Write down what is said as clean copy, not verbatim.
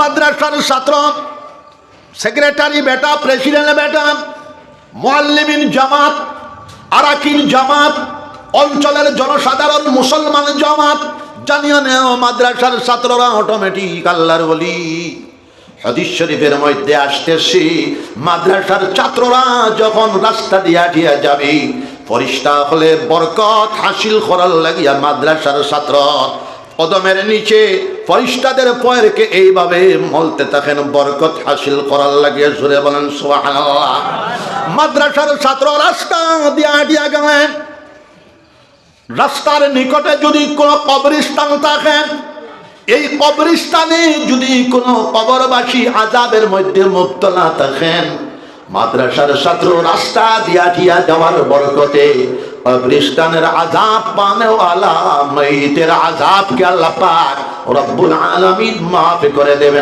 মাদ্রাসার ছাত্র, সেক্রেটারি বেটা, প্রেসিডেন্ট বেটা, মুআল্লিমিন জামাত, আরাকিন জামাত, অঞ্চলের জনসাধারণ মুসলমান জামাত জানিয়ে নেও মাদ্রাসার ছাত্ররা অটোমেটিক আল্লাহর ওলি। হাদিস শরীফের মধ্যে আসতেছি, মাদ্রাসার ছাত্ররা যখন রাস্তা দিয়া দিয়া যাবে, ফরিস্তা হলে বরকত হাসিল করার লাগিয়া মাদ্রাসার ছাত্র কদমের নিচে ফরিস্তাদের পয়েরকে এইভাবে মলতে থাকেন, বরকত হাসিল করার লাগিয়া। জোরে বলেন সুবহানাল্লাহ। মাদ্রাসার ছাত্র রাস্তা দিয়া দিয়া গেলেন, রাস্তার নিকটে যদি কোনো কবরস্থান থাকে, এই কবরস্থানে যদি কোনো কবরবাসী আযাবের মধ্যে মুবতলা থাকেন, মাদ্রাসার ছাত্র রাস্তা দিয়া দিয়া যাওয়ার বরকতে কবরস্থানের আযাব পানেওয়ালা মাইতের আযাবকে আল্লাহ পাক রব্বুল আলামিন মাফ করে দেবেন।